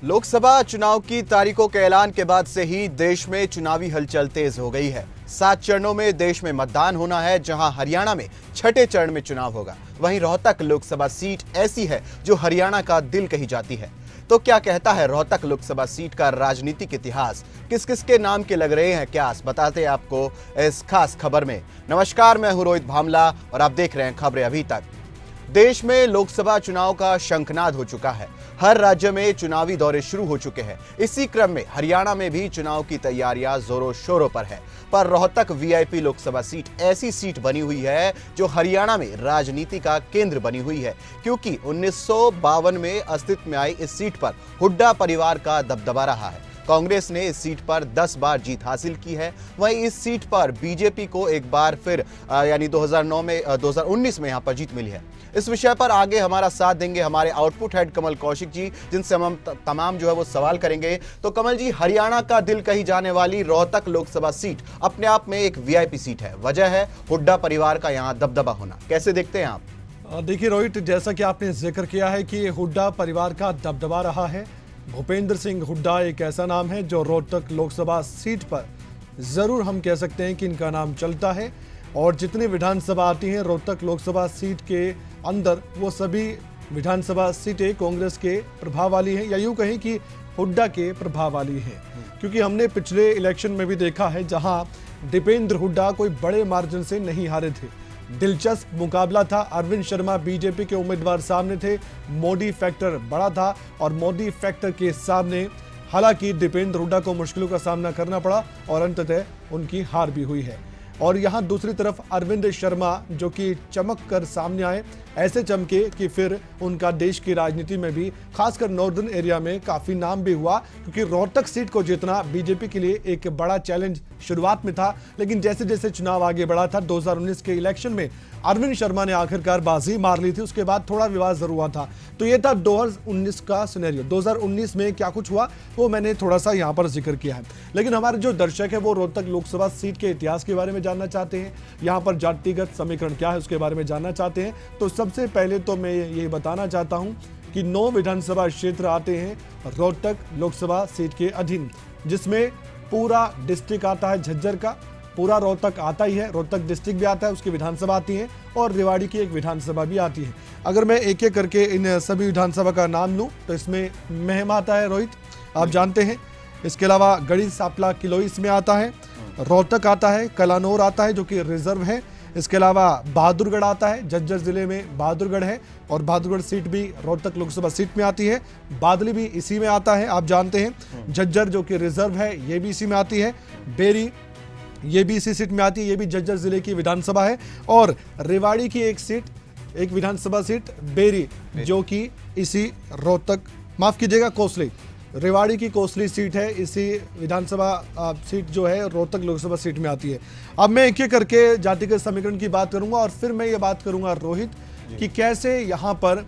लोकसभा चुनाव की तारीखों के ऐलान के बाद से ही देश में चुनावी हलचल तेज हो गई है। 7 चरणों में देश में मतदान होना है, जहां हरियाणा में छठे चरण में चुनाव होगा। वहीं रोहतक लोकसभा सीट ऐसी है जो हरियाणा का दिल कही जाती है। तो क्या कहता है रोहतक लोकसभा सीट का राजनीतिक इतिहास? किस किस के नाम के लग रहे हैं क्यास, बताते हैं आपको इस खास खबर में। नमस्कार, मैं हूं रोहित भामला और आप देख रहे हैं खबरें अभी तक। देश में लोकसभा चुनाव का शंखनाद हो चुका है। हर राज्य में चुनावी दौरे शुरू हो चुके हैं। इसी क्रम में हरियाणा में भी चुनाव की तैयारियां जोरों शोरों पर है। पर रोहतक वीआईपी लोकसभा सीट ऐसी सीट बनी हुई है जो हरियाणा में राजनीति का केंद्र बनी हुई है, क्योंकि 1952 में अस्तित्व में आई इस सीट पर हुड्डा परिवार का दबदबा रहा है। कांग्रेस ने इस सीट पर 10 बार जीत हासिल की है। वहीं इस सीट पर बीजेपी को एक बार फिर यानी 2019 में यहां पर जीत मिली है। इस विषय पर आगे हमारा साथ देंगे हमारे आउटपुट हेड कमल कौशिक जी, जिनसे हम तमाम जो है वो सवाल करेंगे। तो कमल जी, हरियाणा का दिल कही जाने वाली रोहतक लोकसभा सीट अपने आप में एक वीआईपी सीट है। वजह है हुड्डा परिवार का यहाँ दबदबा होना। कैसे देखते हैं आप? देखिए रोहित, जैसा कि आपने जिक्र किया है कि हुड्डा परिवार का दबदबा रहा है। भूपेंद्र सिंह हुड्डा एक ऐसा नाम है जो रोहतक लोकसभा सीट पर जरूर हम कह सकते हैं कि इनका नाम चलता है। और जितनी विधानसभा आती हैं रोहतक लोकसभा सीट के अंदर, वो सभी विधानसभा सीटें कांग्रेस के प्रभाव वाली हैं, या यूं कहें कि हुड्डा के प्रभाव वाली हैं। क्योंकि हमने पिछले इलेक्शन में भी देखा है जहां दीपेंद्र हुड्डा कोई बड़े मार्जिन से नहीं हारे थे। दिलचस्प मुकाबला था। अरविंद शर्मा बीजेपी के उम्मीदवार सामने थे। मोदी फैक्टर बड़ा था और मोदी फैक्टर के सामने हालांकि दीपेंद्र हुड्डा को मुश्किलों का सामना करना पड़ा और अंततः उनकी हार भी हुई है। और यहाँ दूसरी तरफ अरविंद शर्मा जो कि चमक कर सामने आए, ऐसे चमके कि फिर उनका देश की राजनीति में भी, खासकर नॉर्दर्न एरिया में काफ़ी नाम भी हुआ। क्योंकि रोहतक सीट को जीतना बीजेपी के लिए एक बड़ा चैलेंज शुरुआत में था, लेकिन जैसे जैसे चुनाव आगे बढ़ा था 2019 के इलेक्शन में अरविंद शर्मा ने आखिरकार बाजी मार ली थी। उसके बाद थोड़ा विवाद जरूर हुआ था। तो ये था 2019 का सिनेरियो। 2019 में क्या कुछ हुआ वो मैंने थोड़ा सा यहाँ पर जिक्र किया है। लेकिन हमारे जो दर्शक है वो रोहतक लोकसभा सीट के इतिहास के बारे में जानना चाहते हैं, यहाँ पर जातिगत समीकरण क्या है उसके बारे में जानना चाहते हैं। तो सबसे पहले तो मैं ये बताना चाहता हूँ कि 9 विधानसभा क्षेत्र आते हैं रोहतक लोकसभा सीट के अधीन, जिसमें पूरा डिस्ट्रिक्ट आता है झज्जर का, पूरा रोहतक आता ही है, रोहतक डिस्ट्रिक्ट भी आता है, उसकी विधानसभा आती है और रेवाड़ी की एक विधानसभा भी आती है। अगर मैं एक एक करके इन सभी विधानसभा का नाम लूं तो इसमें महम आता है, रोहित आप जानते हैं। इसके अलावा गढ़ी सापला किलोई इसमें आता है, रोहतक आता है, कलानौर आता है जो कि रिजर्व है। इसके अलावा बहादुरगढ़ आता है, झज्जर जिले में बहादुरगढ़ है और बहादुरगढ़ सीट भी रोहतक लोकसभा सीट में आती है। बादली भी इसी में आता है, आप जानते हैं। झज्जर जो कि रिजर्व है ये भी इसी में आती है। बेरी ये भी इसी सीट में आती है, ये भी झज्जर जिले की विधानसभा है। और रेवाड़ी की एक विधानसभा सीट बेरी जो कि इसी रोहतक, माफ कीजिएगा, कोसली, रेवाड़ी की कोसली सीट है, इसी विधानसभा सीट जो है रोहतक लोकसभा सीट में आती है। अब मैं एक एक करके जातिगत समीकरण की बात करूंगा और फिर मैं ये बात करूंगा रोहित कि कैसे यहाँ पर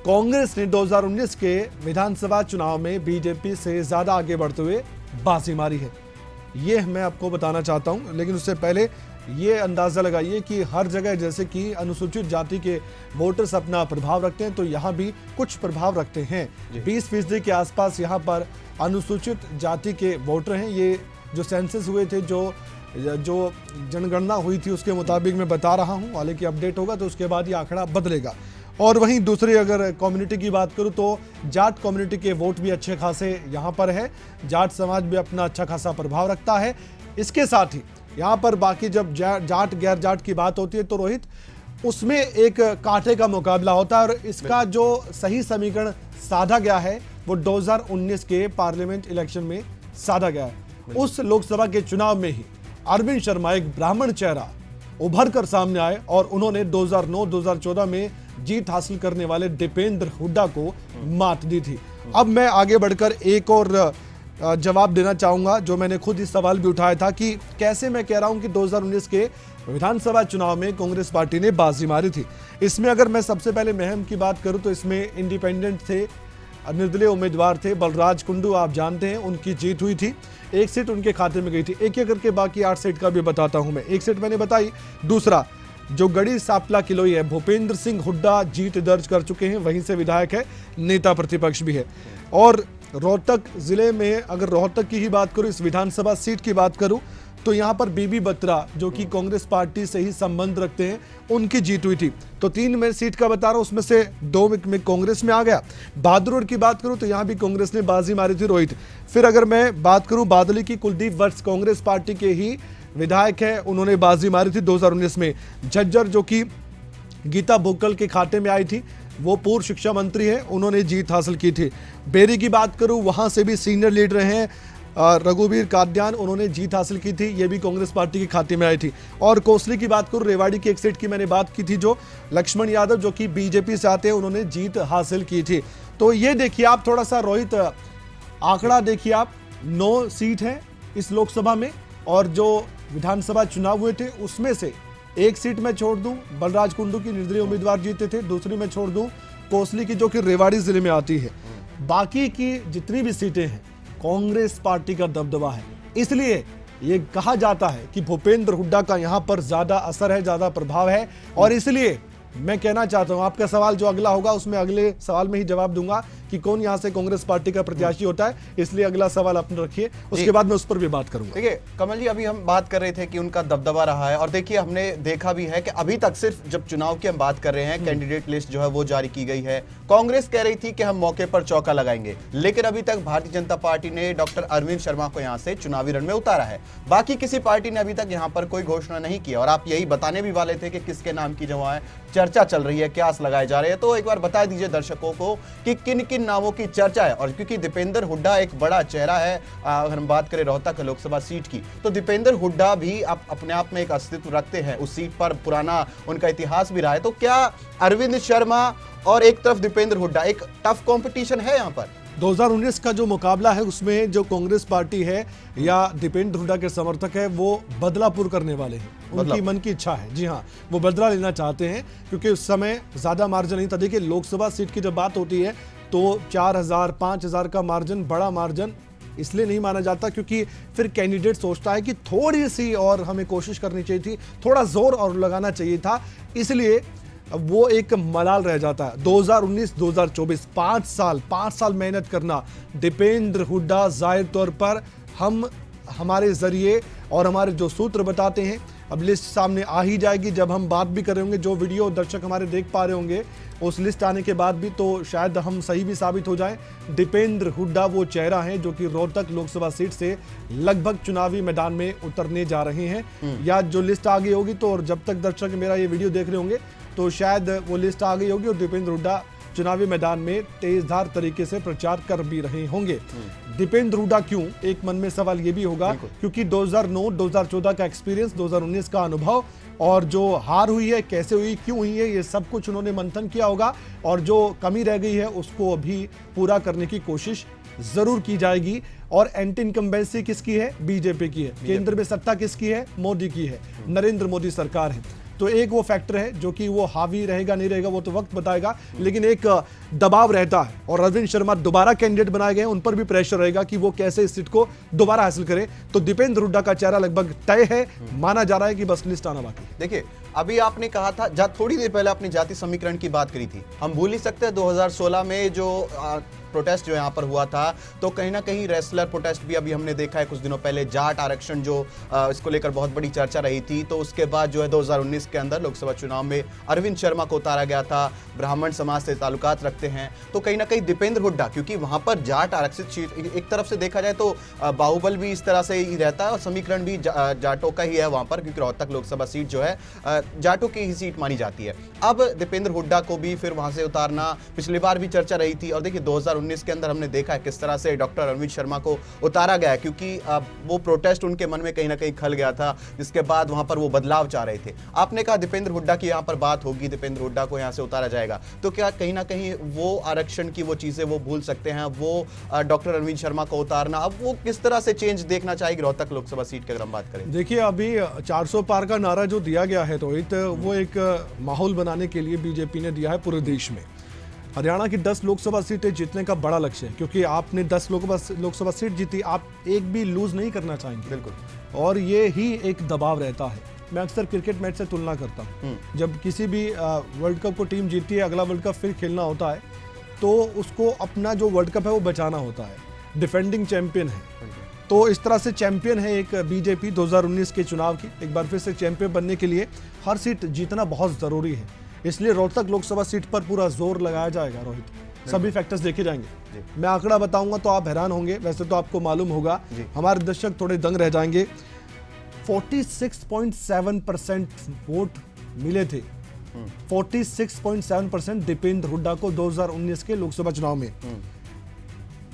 कांग्रेस ने 2019 के विधानसभा चुनाव में बीजेपी से ज्यादा आगे बढ़ते हुए बाजी मारी है, ये मैं आपको बताना चाहता हूं। लेकिन उससे पहले ये अंदाजा लगाइए कि हर जगह जैसे कि अनुसूचित जाति के वोटर्स अपना प्रभाव रखते हैं, तो यहाँ भी कुछ प्रभाव रखते हैं। 20% के आसपास यहाँ पर अनुसूचित जाति के वोटर हैं। ये जो सेंसस हुए थे, जो जनगणना हुई थी उसके मुताबिक मैं बता रहा हूँ, हालांकि अपडेट होगा तो उसके बाद ये आंकड़ा बदलेगा। और वहीं दूसरी अगर कम्युनिटी की बात करूं तो जाट कम्युनिटी के वोट भी अच्छे खासे यहाँ पर है। जाट समाज भी अपना अच्छा खासा प्रभाव रखता है। इसके साथ ही यहाँ पर बाकी जब जाट गैर जाट की बात होती है तो रोहित, उसमें एक कांटे का मुकाबला होता है। और इसका जो सही समीकरण साधा गया है वो 2019 के पार्लियामेंट इलेक्शन में साधा गया है। उस लोकसभा के चुनाव में ही अरविंद शर्मा, एक ब्राह्मण चेहरा, उभर कर सामने आए और उन्होंने 2009-2014 में जीत हासिल करने वाले दीपेंद्र हुड्डा को मात दी थी। अब मैं आगे बढ़कर एक और जवाब देना चाहूंगा, जो मैंने खुद इस सवाल भी उठाया था कि कैसे मैं कह रहा हूं कि 2019 के विधानसभा चुनाव में कांग्रेस पार्टी ने बाजी मारी थी। इसमें अगर मैं सबसे पहले महम की बात करूं तो इसमें इंडिपेंडेंट थे, निर्दलीय उम्मीदवार थे। बलराज कुंडू आप जानते हैं, उनकी जीत हुई थी, एक सीट उनके खाते में गई थी। एक एक करके बाकी 8 सीट का भी बताता हूं मैं। एक सीट मैंने बताई। दूसरा जो गढ़ी सापला किलोई है, भूपेंद्र सिंह हुड्डा जीत दर्ज कर चुके हैं, वहीं से विधायक है, नेता प्रतिपक्ष भी है। और रोहतक जिले में अगर रोहतक की ही बात करूं, इस विधानसभा सीट की बात करूं, तो यहां पर बीबी बत्रा जो कि कांग्रेस पार्टी से ही संबंध रखते हैं, उनकी जीत हुई थी। तो 3 मैं सीट का बता रहा हूं, उसमें से 2 में कांग्रेस में आ गया। बहादुरगढ़ की बात करूं तो यहां भी कांग्रेस ने बाजी मारी थी, रोहित। फिर अगर मैं बात करूं बादली की, कुलदीप वत्स कांग्रेस पार्टी के ही विधायक है, उन्होंने बाजी मारी थी 2019 में। झज्जर जो कि गीता बुक्कल के खाते में आई थी, वो पूर्व शिक्षा मंत्री है, उन्होंने जीत हासिल की थी। बेरी की बात करूं, वहां से भी सीनियर लीडर हैं रघुवीर काद्यान, उन्होंने जीत हासिल की थी, ये भी कांग्रेस पार्टी के खाते में आई थी। और कोसली की बात करूं, रेवाड़ी की एक सीट की मैंने बात की थी, जो लक्ष्मण यादव जो कि बीजेपी से आते हैं, उन्होंने जीत हासिल की थी। तो ये देखिए आप थोड़ा सा रोहित आंकड़ा देखिए आप, 9 सीट है इस लोकसभा में, और जो विधानसभा चुनाव हुए थे उसमें से एक सीट मैं छोड़ दूं, बलराज कुंडू की निर्दलीय उम्मीदवार जीते थे, दूसरी मैं छोड़ दूं कोसली की जो कि रेवाड़ी जिले में आती है। बाकी की जितनी भी सीटें हैं कांग्रेस पार्टी का दबदबा है, इसलिए ये कहा जाता है कि भूपेंद्र हुड्डा का यहां पर ज्यादा असर है, ज्यादा प्रभाव है। और इसलिए मैं कहना चाहता हूं, आपका सवाल जो अगला होगा उसमें अगले सवाल में ही जवाब दूंगा कि कौन यहां से कांग्रेस पार्टी का प्रत्याशी होता है, इसलिए अगला सवाल अपने रखिए, उसके बाद मैं उस पर भी बात करूंगा। देखिए कमल जी, अभी हम बात कर रहे थे कि उनका दबदबा रहा है, और देखिए हमने देखा भी है कि अभी तक सिर्फ जब चुनाव की हम बात कर रहे हैं, कैंडिडेट लिस्ट जो है वो जारी की गई है। कांग्रेस कह रही थी कि हम मौके पर चौका लगाएंगे, लेकिन अभी तक भारतीय जनता पार्टी ने डॉक्टर अरविंद शर्मा को यहां से चुनावी रण में उतारा है। बाकी किसी पार्टी ने अभी तक यहां पर कोई घोषणा नहीं की, और आप यही बताने भी वाले थे कि किसके नाम की जो है चर्चा चल रही है, क्यास लगाए जा रहे हैं। तो एक बार बता दीजिए दर्शकों को कि किन किन नामों की चर्चा है। और क्योंकि दीपेंद्र हुड्डा एक बड़ा चेहरा है, अगर हम बात करें रोहतक लोकसभा सीट की, तो दीपेंद्र हुड्डा भी अपने आप में एक अस्तित्व रखते हैं, उस सीट पर पुराना उनका इतिहास भी रहा है। तो क्या अरविंद शर्मा और एक तरफ दीपेंद्र हुड्डा, एक टफ कंपटीशन है यहाँ पर? 2019 का जो मुकाबला है उसमें जो कांग्रेस पार्टी है या दीपेंद्र हुड्डा के समर्थक है, वो बदलापुर करने वाले हैं, उनकी मन की इच्छा है। जी हाँ, वो बदला लेना चाहते हैं, क्योंकि उस समय ज्यादा मार्जिन नहीं था। देखिए लोकसभा सीट की जब बात होती है तो 4000 5000 का मार्जिन बड़ा मार्जिन इसलिए नहीं माना जाता, क्योंकि फिर कैंडिडेट सोचता है कि थोड़ी सी और हमें कोशिश करनी चाहिए थी, थोड़ा जोर और लगाना चाहिए था, इसलिए वो एक मलाल रह जाता है। 2019-2024 5 साल मेहनत करना, दीपेंद्र हुड्डा जाहिर तौर पर हम हमारे जरिए और हमारे जो सूत्र बताते हैं, अब लिस्ट सामने आ ही जाएगी जब हम बात भी कर रहे होंगे, जो वीडियो दर्शक हमारे देख पा रहे होंगे उस लिस्ट आने के बाद भी, तो शायद हम सही भी साबित हो जाएं। दीपेंद्र हुड्डा वो चेहरा है जो कि रोहतक लोकसभा सीट से लगभग चुनावी मैदान में उतरने जा रहे हैं, या जो लिस्ट आ गई होगी। तो और जब तक दर्शक मेरा ये वीडियो देख रहे होंगे तो शायद वो लिस्ट आ गई होगी और दीपेंद्र हुड्डा चुनावी मैदान में तेजधार तरीके से प्रचार कर भी रहे होंगे। दीपेंद्र हुड्डा क्यों, एक मन में सवाल ये भी होगा, क्योंकि 2009-2014 का एक्सपीरियंस, 2019 का अनुभव, और जो हार हुई है कैसे हुई, क्यों हुई है, ये सब कुछ उन्होंने मंथन किया होगा, और जो कमी रह गई है उसको अभी पूरा करने की कोशिश जरूर की जाएगी। और एंटी इनकम्बेंसी किसकी है? बीजेपी की है। केंद्र में सत्ता किसकी है? मोदी की है, नरेंद्र मोदी सरकार है। तो एक वो फैक्टर है जो कि वो हावी रहेगा नहीं रहेगा वो तो वक्त बताएगा, लेकिन एक दबाव रहता है। और अरविंद शर्मा दोबारा कैंडिडेट बनाए गए, उन पर भी प्रेशर रहेगा कि वो कैसे इस सीट को दोबारा हासिल करें। तो दीपेंद्र हुड्डा का चेहरा लगभग तय है, माना जा रहा है कि बस लिस्ट आना बाकी। देखिए अभी आपने कहा था, थोड़ी देर पहले आपने जाति समीकरण की बात करी थी, हम भूल ही सकते हैं 2016 में जो प्रोटेस्ट जो यहाँ पर हुआ था, तो कहीं ना कहीं रेसलर प्रोटेस्ट भी अभी हमने देखा है कुछ दिनों पहले, जाट आरक्षण जो इसको लेकर बहुत बड़ी चर्चा रही थी। तो उसके बाद जो है 2019 के अंदर लोकसभा चुनाव में अरविंद शर्मा को उतारा गया था, ब्राह्मण समाज से ताल्लुकात रखते हैं। तो कहीं ना कहीं दीपेंद्र हुड्डा, क्योंकि वहां पर जाट आरक्षित सीट, एक तरफ से देखा जाए तो बाहुबल भी इस तरह से ही रहता है और समीकरण भी जाटों का ही है वहां पर, क्योंकि रोहतक लोकसभा सीट जो है जाटों की ही सीट मानी जाती है। अब दीपेंद्र हुड्डा को भी फिर वहां से उतारना, पिछली बार भी चर्चा रही थी, और देखिए 2019 के अंदर हमने देखा है किस तरह से डॉक्टर अरविंद शर्मा को उतारा गया, क्योंकि वो प्रोटेस्ट उनके मन में कहीं ना कहीं खल गया था, जिसके बाद वहां पर वो बदलाव चाह रहे थे। आपने कहा दीपेंद्र हुड्डा की यहाँ पर बात होगी, दीपेंद्र हुड्डा को यहाँ से उतारा जाएगा, तो क्या कहीं ना कहीं वो आरक्षण की वो चीजें वो भूल सकते हैं, वो डॉक्टर अरविंद शर्मा को उतारना, अब वो किस तरह से चेंज देखना चाहेगी रोहतक लोकसभा सीट की अगर हम बात करें? देखिए अभी 400 पार का नारा जो दिया गया है रोहित, वो एक माहौल बनाने के लिए बीजेपी ने दिया है पूरे देश में। हरियाणा की 10 लोकसभा सीटें जीतने का बड़ा लक्ष्य है, क्योंकि आपने 10 लोकसभा सीट जीती, आप एक भी लूज नहीं करना चाहेंगे। बिल्कुल। और ये ही एक दबाव रहता है। मैं अक्सर क्रिकेट मैच से तुलना करता हूँ, जब किसी भी वर्ल्ड कप को टीम जीतती है, अगला वर्ल्ड कप फिर खेलना होता है, तो उसको अपना जो वर्ल्ड कप है वो बचाना होता है, डिफेंडिंग चैंपियन है। तो इस तरह से चैंपियन है एक बीजेपी 2019 के चुनाव की। एक बार फिर से चैंपियन बनने के लिए हर सीट जीतना बहुत ज़रूरी है, इसलिए रोहतक लोकसभा सीट पर पूरा जोर लगाया जाएगा। रोहित, सभी फैक्टर्स देखे जाएंगे। मैं आंकड़ा बताऊंगा तो आप हैरान होंगे, वैसे तो आपको मालूम होगा, हमारे दर्शक थोड़े दंग रह जाएंगे। 46.7% वोट मिले थे, 46.7% दीपेंद्र हुड्डा को 2019 के लोकसभा चुनाव में।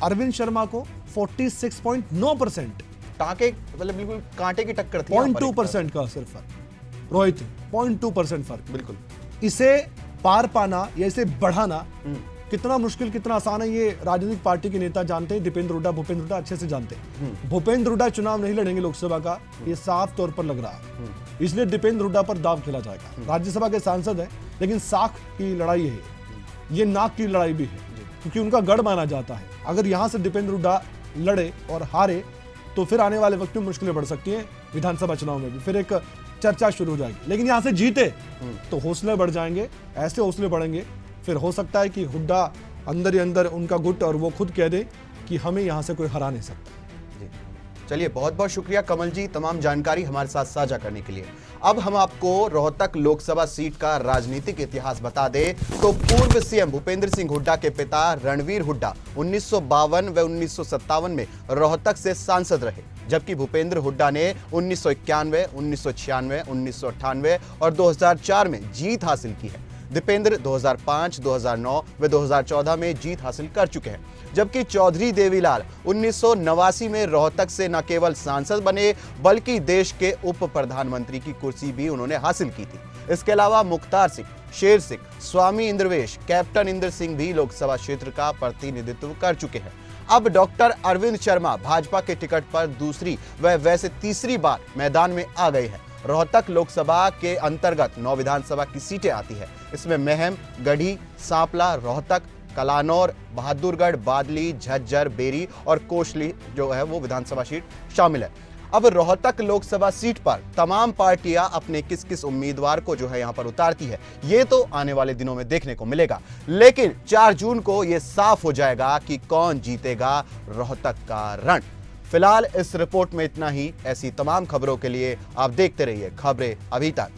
अरविंद शर्मा को 46.9%, टाके मतलब बिल्कुल कांटे की टक्कर थी। 0.2% का सिर्फ फर्क रोहित, 0.2% फर्क। बिल्कुल, इसे पार पाना या इसे बढ़ाना कितना मुश्किल कितना आसान है ये राजनीतिक पार्टी के नेता जानते हैं। दीपेंद्र हुड्डा, भूपेंद्र हुड्डा अच्छे से जानते हैं। भूपेंद्र हुड्डा चुनाव नहीं लड़ेंगे लोकसभा का, ये साफ तौर पर लग रहा है। इसलिए दीपेंद्र हुड्डा पर दाव खेला जाएगा। राज्यसभा के सांसद है, लेकिन साख की लड़ाई है, ये नाक की लड़ाई भी है, क्योंकि उनका गढ़ माना जाता है। अगर यहां से दीपेंद्र हुड्डा लड़े और हारे तो फिर आने वाले वक्त में मुश्किलें बढ़ सकती हैं। विधानसभा चुनाव में भी फिर एक चर्चा शुरू हो जाएगी। लेकिन यहां से जीते तो हौसले बढ़ जाएंगे, ऐसे हौसले बढ़ेंगे फिर हो सकता है कि हुड्डा अंदर ही अंदर उनका गुट और वो खुद कह दे कि हमें यहां से कोई हरा नहीं सकता। चलिए, बहुत बहुत शुक्रिया कमल जी तमाम जानकारी हमारे साथ साझा करने के लिए। अब हम आपको रोहतक लोकसभा सीट का राजनीतिक इतिहास बता दें तो पूर्व सीएम भूपेंद्र सिंह हुड्डा के पिता रणवीर हुड्डा 1952 व 1957 में रोहतक से सांसद रहे, जबकि भूपेंद्र हुड्डा ने 1991, 1996, 1998 और 2004 में जीत हासिल की है। दीपेंद्र 2005, 2009 व 2014 में जीत हासिल कर चुके हैं, जबकि चौधरी देवीलाल 1989 में रोहतक से न केवल सांसद बने बल्कि देश के उप प्रधानमंत्री की कुर्सी भी उन्होंने हासिल की थी। इसके अलावा मुख्तार सिंह, शेर सिंह, स्वामी इंद्रवेश, कैप्टन इंद्र सिंह भी लोकसभा क्षेत्र का प्रतिनिधित्व कर चुके हैं। अब डॉक्टर अरविंद शर्मा भाजपा के टिकट पर दूसरी व वैसे तीसरी बार मैदान में आ गए हैं। रोहतक लोकसभा के अंतर्गत 9 विधानसभा की सीटें आती है। इसमें महम, गढ़ी, सांपला, रोहतक, कलानौर, बहादुरगढ़, बादली, झज्जर, बेरी और कोसली जो है वो विधानसभा सीट शामिल है। अब रोहतक लोकसभा सीट पर तमाम पार्टियां अपने किस किस उम्मीदवार को जो है यहां पर उतारती है, ये तो आने वाले दिनों में देखने को मिलेगा। लेकिन 4 जून को यह साफ हो जाएगा कि कौन जीतेगा रोहतक का रण। फिलहाल इस रिपोर्ट में इतना ही। ऐसी तमाम खबरों के लिए आप देखते रहिए खबरें अभी तक।